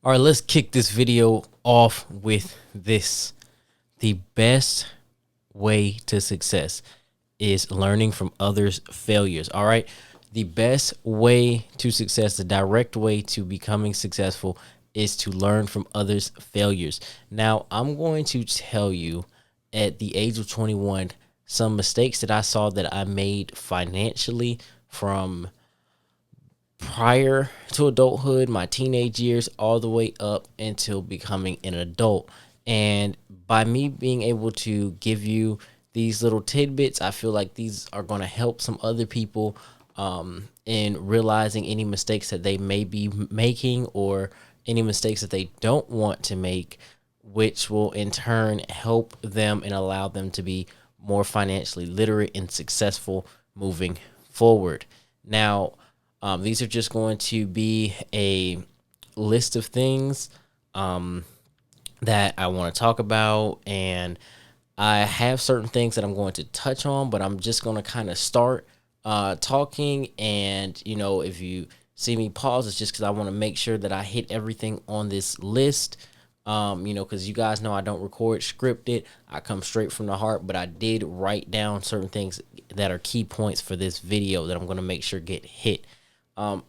All right, let's kick this video off with this. The best way to success is learning from others' failures. All right. The best way to success, the direct way to becoming successful is to learn from others' failures. Now, I'm going to tell you at the age of 21, some mistakes that I saw that I made financially from prior to adulthood, my teenage years, all the way up until becoming an adult. And by me being able to give you these little tidbits, I feel like these are going to help some other people in realizing any mistakes that they may be making or any mistakes that they don't want to make, which will in turn help them and allow them to be more financially literate and successful moving forward. Now, these are just going to be a list of things that I want to talk about, and I have certain things that I'm going to touch on, but I'm just going to kind of start talking. And, if you see me pause, it's just because I want to make sure that I hit everything on this list. Because you guys know I don't record scripted. I come straight from the heart, but I did write down certain things that are key points for this video that I'm going to make sure get hit.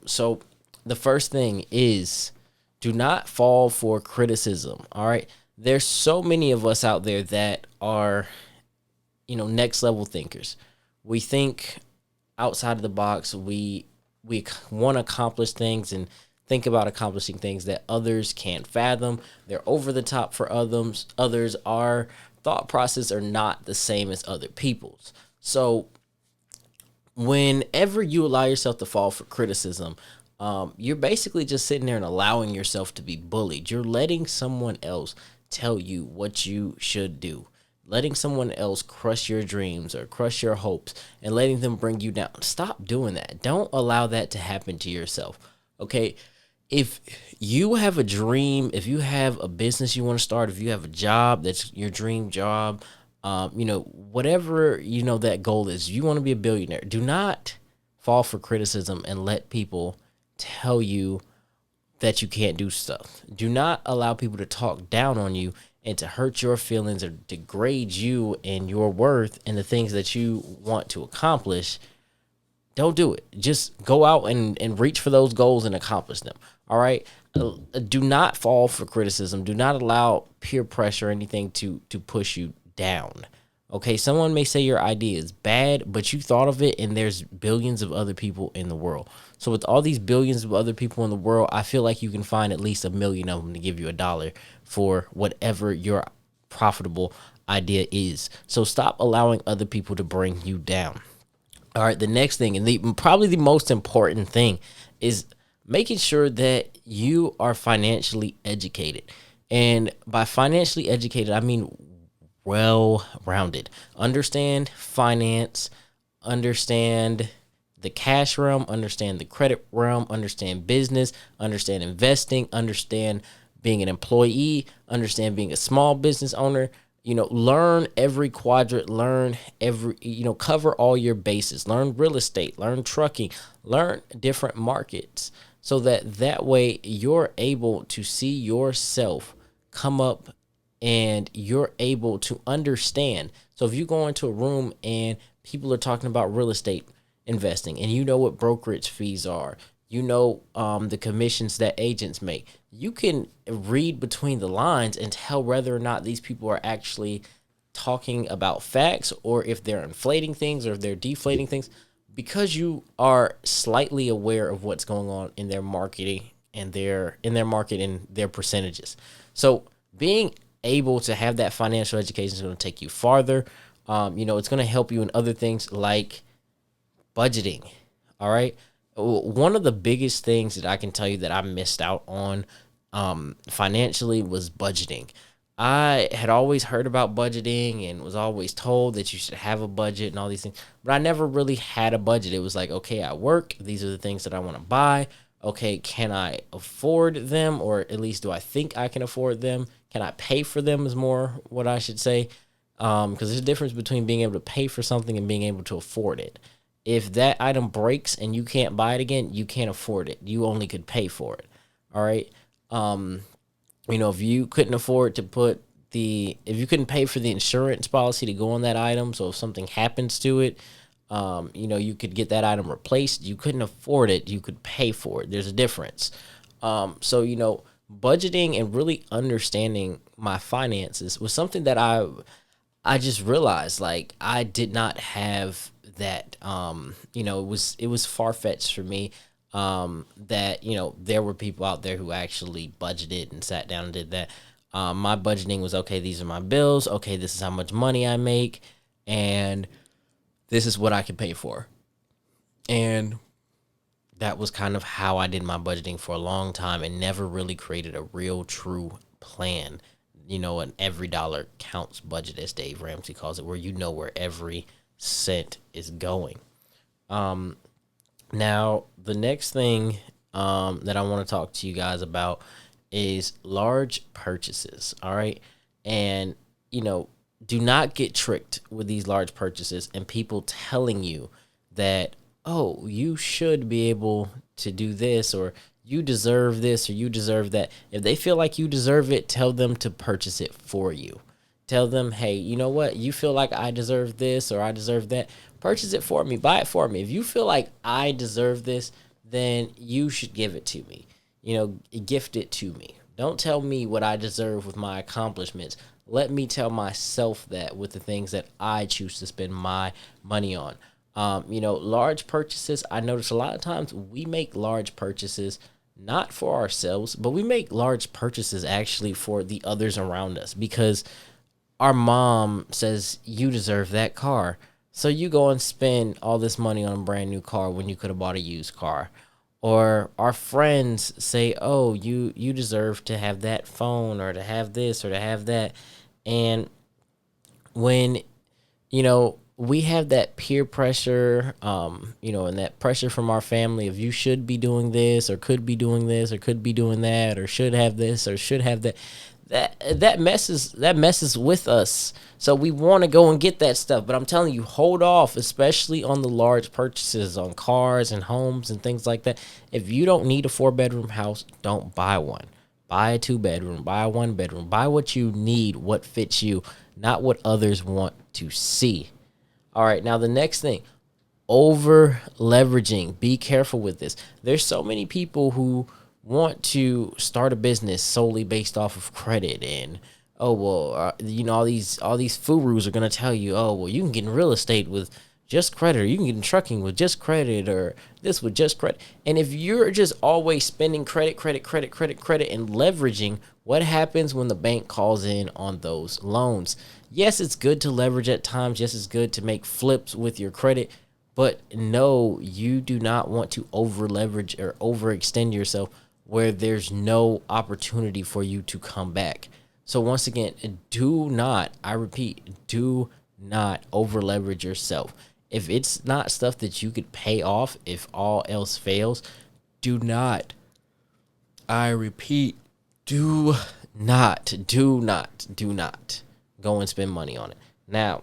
So the first thing is, do not fall for criticism. All right. There's so many of us out there that are, next level thinkers. We think outside of the box. We want to accomplish things and think about accomplishing things that others can't fathom. They're over the top for others. Our thought process are not the same as other people's. So whenever you allow yourself to fall for criticism, you're basically just sitting there and allowing yourself to be bullied. You're letting someone else tell you what you should do, letting someone else crush your dreams or crush your hopes and letting them bring you down. Stop doing that. Don't allow that to happen to yourself. Okay. If you have a dream, if you have a business you want to start, if you have a job that's your dream job, whatever, that goal is, you want to be a billionaire, do not fall for criticism and let people tell you that you can't do stuff. Do not allow people to talk down on you and to hurt your feelings or degrade you and your worth and the things that you want to accomplish. Don't do it. Just go out and reach for those goals and accomplish them. All right. Do not fall for criticism. Do not allow peer pressure or anything to push you down. Okay. Someone may say your idea is bad, but you thought of it and there's billions of other people in the world. So with all these billions of other people in the world, I feel like you can find at least 1 million of them to give you $1 for whatever your profitable idea is. So stop allowing other people to bring you down. All right, the next thing, and probably the most important thing, is making sure that you are financially educated. And by financially educated, I mean well-rounded. Understand finance, understand the cash realm, understand the credit realm, understand business, understand investing, understand being an employee, understand being a small business owner. Learn every quadrant, learn every, cover all your bases, learn real estate, learn trucking, learn different markets so that way you're able to see yourself come up and you're able to understand. So if you go into a room and people are talking about real estate investing and you know what brokerage fees are, the commissions that agents make, you can read between the lines and tell whether or not these people are actually talking about facts or if they're inflating things or if they're deflating things, because you are slightly aware of what's going on in their marketing and their percentages. So being able to have that financial education is going to take you farther. It's going to help you in other things like budgeting. All right. One of the biggest things that I can tell you that I missed out on financially was budgeting. I had always heard about budgeting and was always told that you should have a budget and all these things, but I never really had a budget. It was like, okay, I work. These are the things that I want to buy. Okay, can I afford them? Or at least do I think I can afford them? Can I pay for them is more what I should say. Because there's a difference between being able to pay for something and being able to afford it. If that item breaks and you can't buy it again, you can't afford it. You only could pay for it. All right. If you couldn't afford to if you couldn't pay for the insurance policy to go on that item, so if something happens to it, you could get that item replaced. You couldn't afford it, you could pay for it. There's a difference. So budgeting and really understanding my finances was something that I just realized, like, I did not have that. It was far fetched for me. That there were people out there who actually budgeted and sat down and did that. My budgeting was, okay, these are my bills. Okay, this is how much money I make, and this is what I can pay for. And that was kind of how I did my budgeting for a long time, and never really created a real true plan. An every dollar counts budget, as Dave Ramsey calls it, where where every cent is going. Now, the next thing that I want to talk to you guys about is large purchases. All right. And, do not get tricked with these large purchases and people telling you that, oh, you should be able to do this, or you deserve this, or you deserve that. If they feel like you deserve it, tell them to purchase it for you. Tell them, hey, you know what? You feel like I deserve this or I deserve that. Purchase it for me. Buy it for me. If you feel like I deserve this, then you should give it to me. Gift it to me. Don't tell me what I deserve with my accomplishments. Let me tell myself that with the things that I choose to spend my money on. Large purchases, I notice a lot of times we make large purchases not for ourselves, but we make large purchases actually for the others around us, because our mom says you deserve that car. So you go and spend all this money on a brand new car when you could have bought a used car. Or our friends say, oh, you deserve to have that phone, or to have this, or to have that. And when, we have that peer pressure, and that pressure from our family of, you should be doing this, or could be doing this, or could be doing that, or should have this, or should have that. That messes with us. So we want to go and get that stuff, but I'm telling you, hold off, especially on the large purchases on cars and homes and things like that. If you don't need a 4-bedroom house, don't buy one. Buy a 2-bedroom, buy a 1-bedroom, buy what you need, what fits you, not what others want to see. All right, now the next thing, over leveraging. Be careful with this. There's so many people who want to start a business solely based off of credit, and all these gurus are going to tell you, oh well, you can get in real estate with just credit, or you can get in trucking with just credit, or this with just credit. And if you're just always spending credit, and leveraging, what happens when the bank calls in on those loans? Yes, it's good to leverage at times. Yes, it's good to make flips with your credit. But no, you do not want to over leverage or overextend yourself where there's no opportunity for you to come back. So once again, I repeat, do not over leverage yourself. If it's not stuff that you could pay off, if all else fails, do not. I repeat, do not go and spend money on it. Now,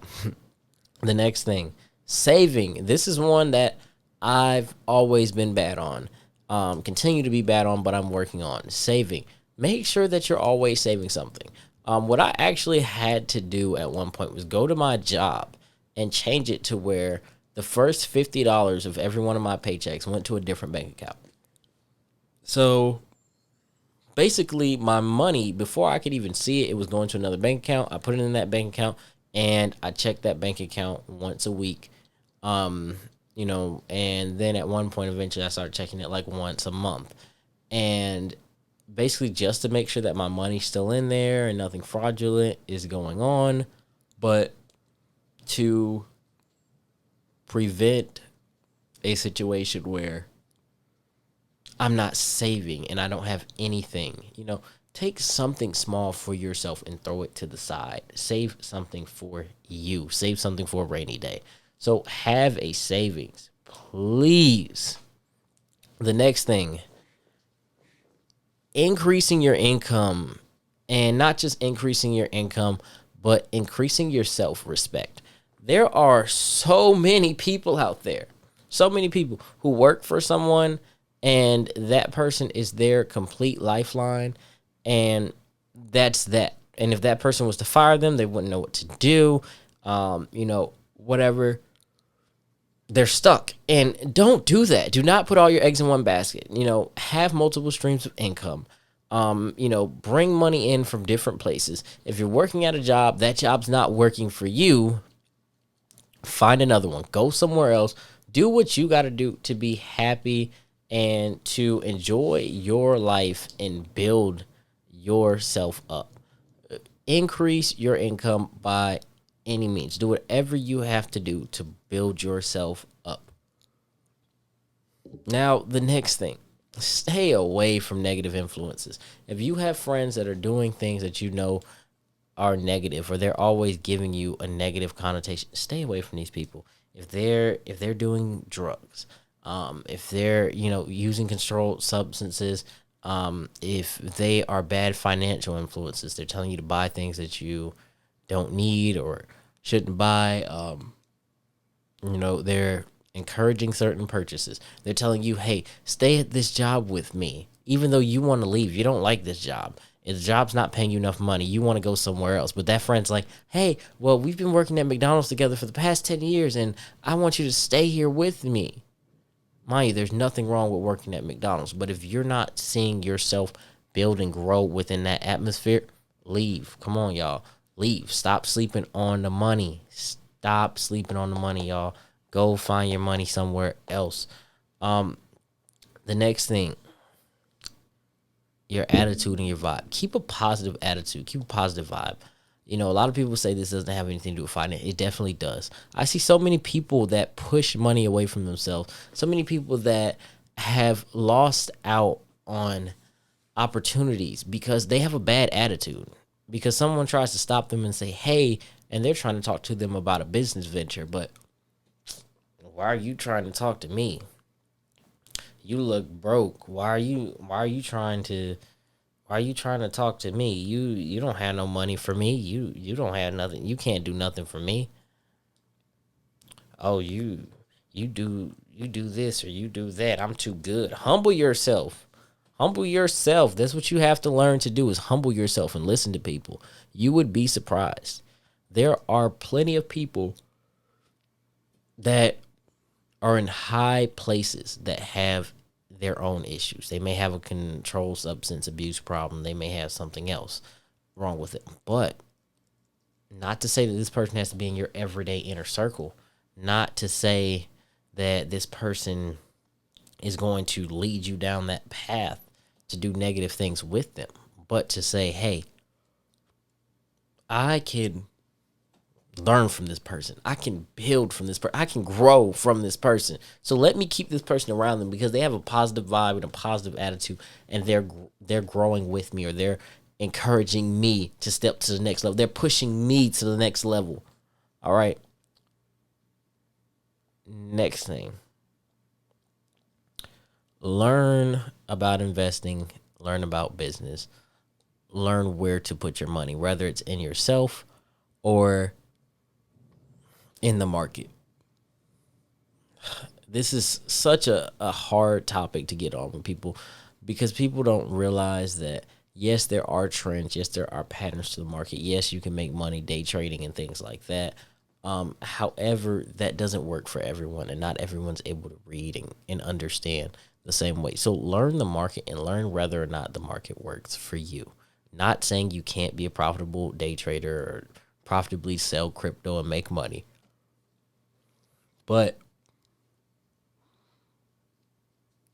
the next thing, saving. This is one that I've always been bad on. Continue to be bad on, but I'm working on saving. Make sure that you're always saving something. What I actually had to do at one point was go to my job and change it to where the first $50 of every one of my paychecks went to a different bank account. So basically, my money, before I could even see it, it was going to another bank account. I put it in that bank account, and I checked that bank account once a week. And then at one point, eventually, I started checking it like once a month. And basically just to make sure that my money's still in there and nothing fraudulent is going on, but to prevent a situation where I'm not saving and I don't have anything. Take something small for yourself and throw it to the side. Save something for you. Save something for a rainy day. So have a savings, please. The next thing, increasing your income, and not just increasing your income, but increasing your self-respect. There are so many people out there, so many people who work for someone, and that person is their complete lifeline. And that's that. And if that person was to fire them, they wouldn't know what to do. Whatever. They're stuck. And don't do that. Do not put all your eggs in one basket. Have multiple streams of income. Bring money in from different places. If you're working at a job, that job's not working for you, find another one. Go somewhere else. Do what you got to do to be happy and to enjoy your life and build yourself up. Increase your income by any means. Do whatever you have to do to build yourself up. Now, the next thing, stay away from negative influences. If you have friends that are doing things that you know are negative, or they're always giving you a negative connotation, stay away from these people. If they're doing drugs, if they're using controlled substances, if they are bad financial influences, they're telling you to buy things that you don't need or shouldn't buy. They're encouraging certain purchases. They're telling you, hey, stay at this job with me, even though you want to leave. You don't like this job. If the job's not paying you enough money, you want to go somewhere else. But that friend's like, hey, well, we've been working at McDonald's together for the past 10 years, and I want you to stay here with me. Mind you, there's nothing wrong with working at McDonald's. But if you're not seeing yourself build and grow within that atmosphere, leave. Come on, y'all. Leave. Stop sleeping on the money. Stop sleeping on the money, y'all. Go find your money somewhere else. The next thing, your attitude and your vibe. Keep a positive attitude. Keep a positive vibe. A lot of people say this doesn't have anything to do with finance. It definitely does. I see so many people that push money away from themselves. So many people that have lost out on opportunities because they have a bad attitude. Because someone tries to stop them and say, hey, and they're trying to talk to them about a business venture. But why are you trying to talk to me? You look broke. Why are you trying to talk to me? You don't have no money for me. You don't have nothing. You can't do nothing for me. Oh, you do this or you do that. I'm too good. Humble yourself. Humble yourself. That's what you have to learn to do, is humble yourself and listen to people. You would be surprised. There are plenty of people that are in high places that have their own issues. They may have a controlled substance abuse problem. They may have something else wrong with it. But not to say that this person has to be in your everyday inner circle. Not to say that this person is going to lead you down that path to do negative things with them. But to say, hey, I can learn from this person. I can build from this person. I can grow from this person. So let me keep this person around them because they have a positive vibe and a positive attitude, and they're growing with me, or they're encouraging me to step to the next level. They're pushing me to the next level. All right. Next thing. Learn about investing, learn about business, learn where to put your money, whether it's in yourself or in the market. This is such a hard topic to get on with people, because people don't realize that, yes, there are trends. Yes, there are patterns to the market. Yes, you can make money day trading and things like that. However, that doesn't work for everyone, and not everyone's able to read and understand the same way. So learn the market and learn whether or not the market works for you. Not saying you can't be a profitable day trader or profitably sell crypto and make money. But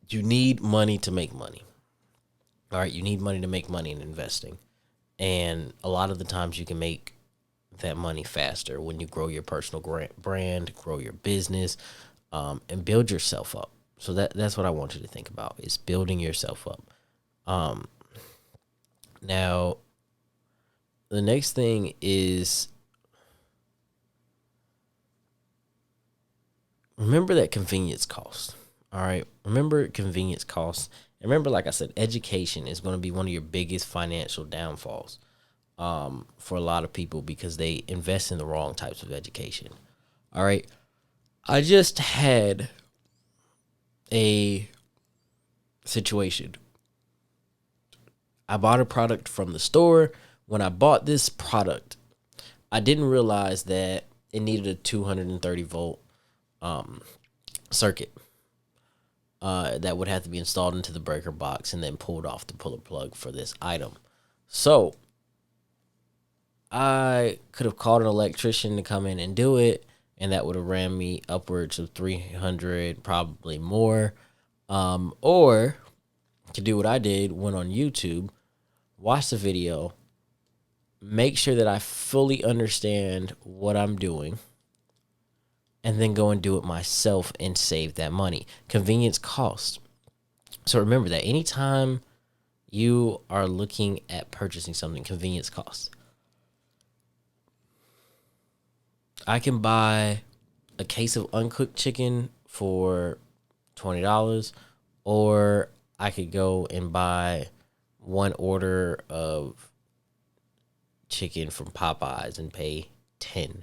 you need money to make money. All right, you need money to make money in investing. And a lot of the times you can make that money faster when you grow your personal brand, grow your business, and build yourself up. So that's what I want you to think about, is building yourself up. Now, the next thing is, remember that convenience cost. All right. Remember convenience costs. And remember, like I said, education is going to be one of your biggest financial downfalls for a lot of people, because they invest in the wrong types of education. All right. I just had a situation. I bought a product from the store. When I bought this product, I didn't realize that it needed a 230 volt circuit that would have to be installed into the breaker box and then pulled off to pull a plug for this item. So I could have called an electrician to come in and do it, and that would have ran me upwards of 300, probably more. Or to do what I did, went on YouTube, watched the video, make sure that I fully understand what I'm doing, and then go and do it myself and save that money. Convenience cost. So remember that anytime you are looking at purchasing something, convenience cost. I can buy a case of uncooked chicken for $20, or I could go and buy one order of chicken from Popeyes and pay $10,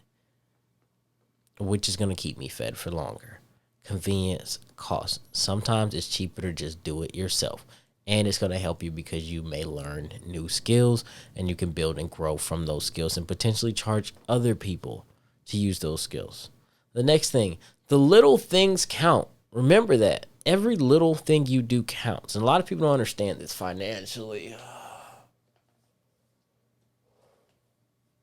which is going to keep me fed for longer. Convenience cost. Sometimes it's cheaper to just do it yourself, and it's going to help you because you may learn new skills, and you can build and grow from those skills and potentially charge other people to use those skills. The next thing, the little things count. Remember that. Every little thing you do counts. And a lot of people don't understand this financially.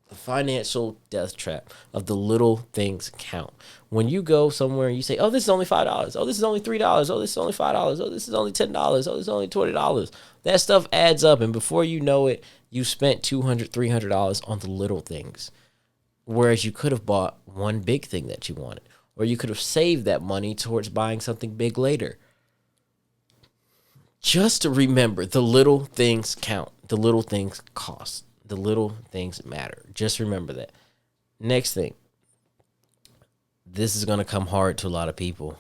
The financial death trap of the little things count. When you go somewhere and you say, oh, this is only $5. Oh, this is only $3. Oh, this is only $5. Oh, this is only $10. Oh, this is only $20. That stuff adds up. And before you know it, you spent $200, $300 on the little things. Whereas you could have bought one big thing that you wanted. Or you could have saved that money towards buying something big later. Just to remember, the little things count. The little things cost. The little things matter. Just remember that. Next thing. This is going to come hard to a lot of people.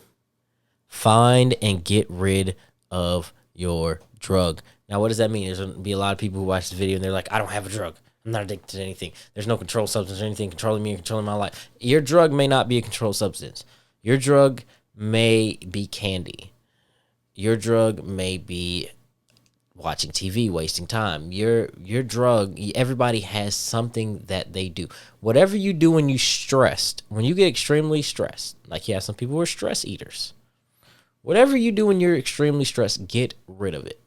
Find and get rid of your drug. Now, what does that mean? There's going to be a lot of people who watch this video and they're like, I don't have a drug. I'm not addicted to anything. There's no controlled substance or anything controlling me or controlling my life. Your drug may not be a controlled substance. Your drug may be candy. Your drug may be watching TV, wasting time. Your drug, everybody has something that they do. Whatever you do when you stressed, when you get extremely stressed, like you have some people who are stress eaters. Whatever you do when you're extremely stressed, get rid of it.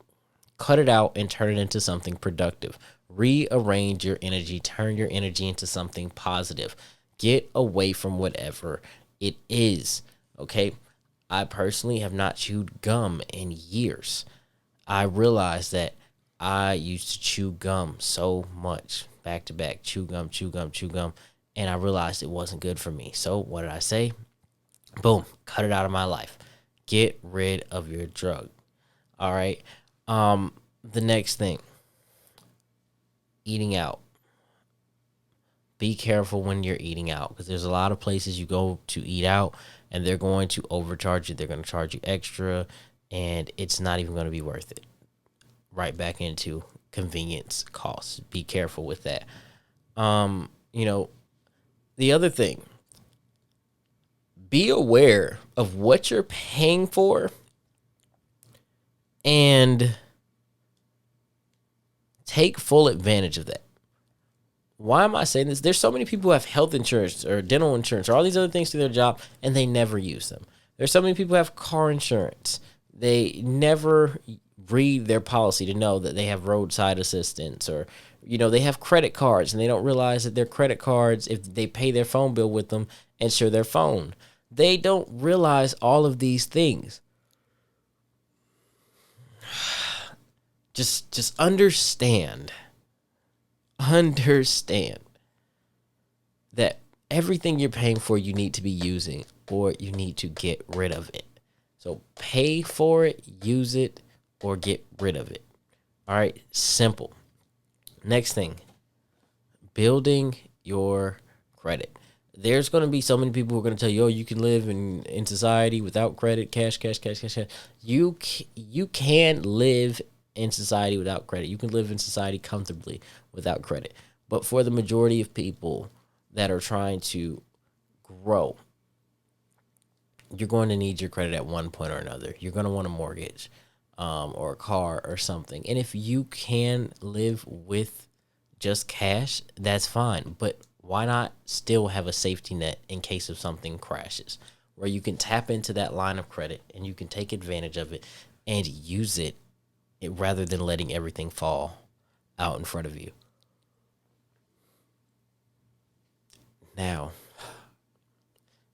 Cut it out and turn it into something productive. Rearrange your energy. Turn your energy into something positive. Get away from whatever it is. Okay? I personally have not chewed gum in years. I realized that I used to chew gum so much, back to back, chew gum, and I realized it wasn't good for me. So what did I say? Boom, cut it out of my life. Get rid of your drug. All right? The next thing. Eating out. Be careful when you're eating out, because there's a lot of places you go to eat out and they're going to overcharge you. They're going to charge you extra, and it's not even going to be worth it. Right back into convenience costs. Be careful with that. The other thing, be aware of what you're paying for and take full advantage of that. Why am I saying this? There's so many people who have health insurance or dental insurance or all these other things through their job, and they never use them. There's so many people who have car insurance. They never read their policy to know that they have roadside assistance, or, they have credit cards and they don't realize that their credit cards, if they pay their phone bill with them, insure their phone. They don't realize all of these things. Just understand that everything you're paying for, you need to be using, or you need to get rid of it. So pay for it, use it, or get rid of it. All right, simple. Next thing, building your credit. There's going to be so many people who are going to tell you, oh, you can live in society without credit, cash. You can live in society without credit. You can live in society comfortably without credit. But for the majority of people that are trying to grow, you're going to need your credit at one point or another. You're going to want a mortgage. or a car or something. And if you can live with just cash, that's fine. But why not still have a safety net in case of something crashes, where you can tap into that line of credit and you can take advantage of it and use it rather than letting everything fall out in front of you. Now,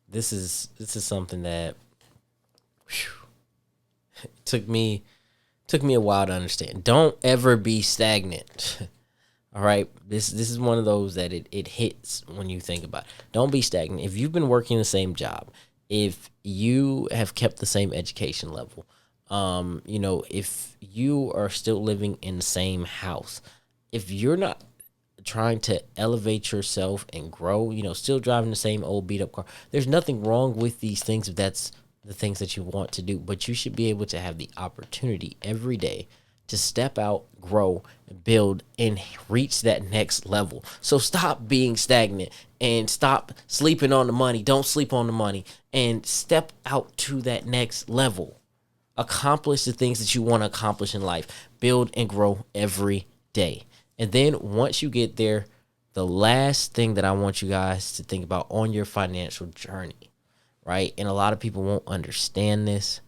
this is something that took me took me a while to understand. Don't ever be stagnant. All right. This is one of those that it hits when you think about it. Don't be stagnant. If you've been working the same job, if you have kept the same education level, if you are still living in the same house, if you're not trying to elevate yourself and grow, still driving the same old beat up car, there's nothing wrong with these things if that's the things that you want to do, but you should be able to have the opportunity every day to step out, grow, build, and reach that next level. So stop being stagnant and stop sleeping on the money. Don't sleep on the money and step out to that next level. Accomplish the things that you want to accomplish in life. Build and grow every day. And then once you get there, the last thing that I want you guys to think about on your financial journey, right? And a lot of people won't understand this,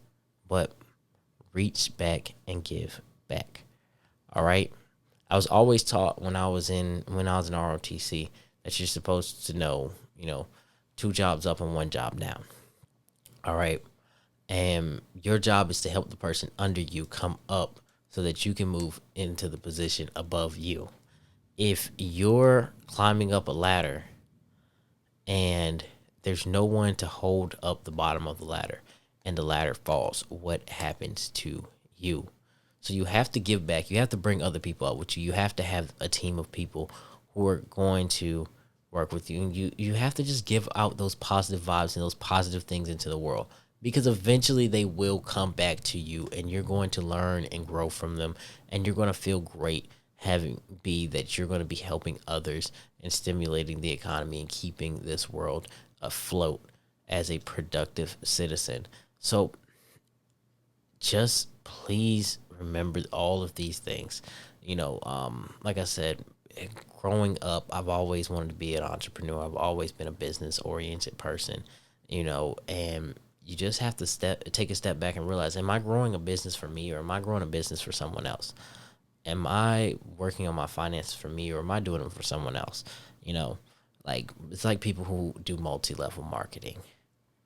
but reach back and give back. All right. I was always taught when I was in ROTC that you're supposed to know, two jobs up and one job down. All right. And your job is to help the person under you come up so that you can move into the position above you. If you're climbing up a ladder and there's no one to hold up the bottom of the ladder and the ladder falls, what happens to you? So you have to give back. You have to bring other people up with you. You have to have a team of people who are going to work with you. And you have to just give out those positive vibes and those positive things into the world, because eventually they will come back to you and you're going to learn and grow from them. And you're going to feel great that you're going to be helping others and stimulating the economy and keeping this world afloat as a productive citizen. So just please remember all of these things. Like I said, growing up, I've always wanted to be an entrepreneur. I've always been a business oriented person, and you just have to take a step back and realize, am I growing a business for me, or am I growing a business for someone else? Am I working on my finances for me, or am I doing them for someone else? It's like people who do multi-level marketing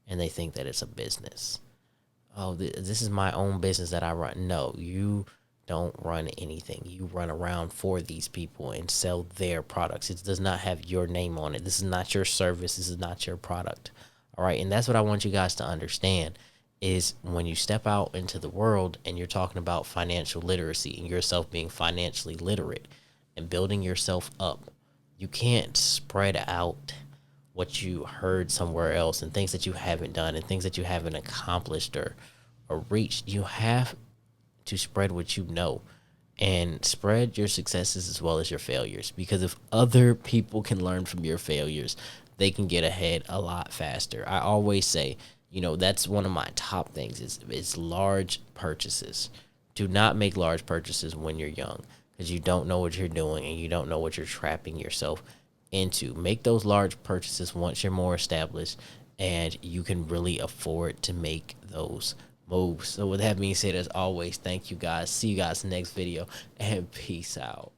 and they think that it's a business. Oh, this is my own business that I run. No, you don't run anything. You run around for these people and sell their products. It does not have your name on it. This is not your service. This is not your product. All right. And that's what I want you guys to understand is when you step out into the world and you're talking about financial literacy and yourself being financially literate and building yourself up, you can't spread out what you heard somewhere else and things that you haven't done and things that you haven't accomplished or reached. You have to spread what you know and spread your successes as well as your failures, because if other people can learn from your failures, they can get ahead a lot faster. I always say, that's one of my top things is large purchases. Do not make large purchases when you're young, because you don't know what you're doing and you don't know what you're trapping yourself into. Make those large purchases once you're more established and you can really afford to make those moves. So with that being said, as always, thank you guys. See you guys next video, and peace out.